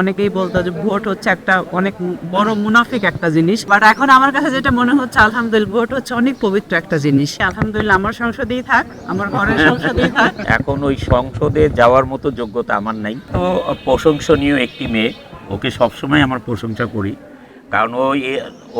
অনেকেই বলতো যে ভোট হচ্ছে একটা অনেক বড় মুনাফিক একটা জিনিস, বাট এখন আমার কাছে যেটা মনে হচ্ছে আলহামদুলিল্লাহ ভোট হচ্ছে অনেক পবিত্র একটা জিনিস। আলহামদুলিল্লাহ আমার সংসদেই থাক, আমার ঘরের সংসদেই থাক। এখন ওই সংসদে যাওয়ার মতো যোগ্যতা আমার নাই। তো প্রশংসনীয় একটি মেয়ে, ওকে সবসময় আমার প্রশংসা করি, কারণ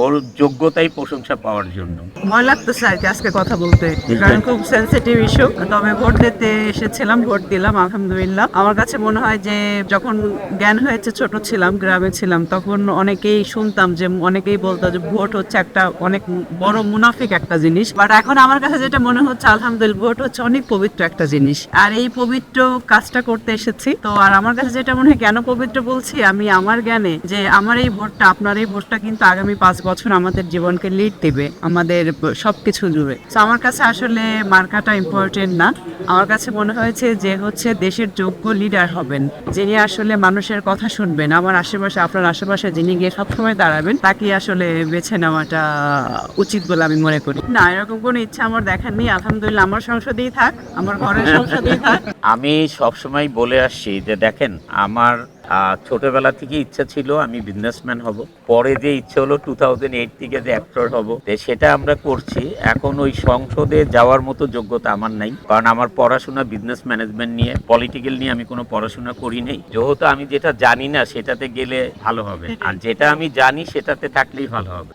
ওর যোগ্যতাই প্রশংসা পাওয়ার জন্য। ভয় লাগতেছে আর কি আজকে কথা বলতে, কারণ খুব সেন্সিটিভ ইস্যু। তবে ভোট দিতে এসেছিলাম, ভোট দিলাম আলহামদুলিল্লাহ। আমার কাছে মনে হয় যে যখন জ্ঞান হয়েছে, ছোট ছিলাম, গ্রামে ছিলাম, তখন অনেকেই শুনতাম যে অনেকেই বলতো যে ভোট হচ্ছে একটা অনেক বড় মুনাফিক একটা জিনিস, বাট এখন আমার কাছে যেটা মনে হচ্ছে আলহামদুলিল্লাহ ভোট হচ্ছে অনেক পবিত্র একটা জিনিস। আর এই পবিত্র কাজটা করতে এসেছি তো। আর আমার কাছে যেটা মনে হয়, কেন পবিত্র বলছি আমি আমার জ্ঞানে, যে আমার এই ভোটটা, আপনার এই ভোটটা কিন্তু আগামী 5 বছর আমাদের জীবনকে লিড দিবে, আমাদের সবকিছু জুড়ে। তো আমার কাছে আসলে মার্কাটা ইম্পর্টেন্ট না। আমার কাছে মনে হয়েছে যে হচ্ছে দেশের যোগ্য লিডার হবেন, যিনি আসলে মানুষের কথা শুনবেন, আমার আশেপাশে, আপনার আশেপাশে যিনি গিয়ে সবসময় দাঁড়াবেন, তাকে আসলে বেছে নেওয়াটা উচিত বলে আমি মনে করি। না, এরকম কোনো ইচ্ছা আমার দেখার নেই। আলহামদুলিল্লাহ আমার সংসদেই থাক, আমার ঘরের সংসদেই থাক। আমি সবসময় বলে আসছি যে দেখেন, আমার ছোটবেলা থেকে ইচ্ছা ছিল আমি বিজনেসম্যান হব। পরে যে ইচ্ছে হলো 2008 থেকে যে অ্যাক্টর হব, সেটা আমরা করছি। এখন ওই সংসদে যাওয়ার মতো যোগ্যতা আমার নাই, কারণ আমার পড়াশোনা বিজনেস ম্যানেজমেন্ট নিয়ে, পলিটিক্যাল নিয়ে আমি কোনো পড়াশোনা করি নাই। যেহেতু আমি যেটা জানি না সেটাতে গেলে ভালো হবে, আর যেটা আমি জানি সেটাতে থাকলেই ভালো হবে।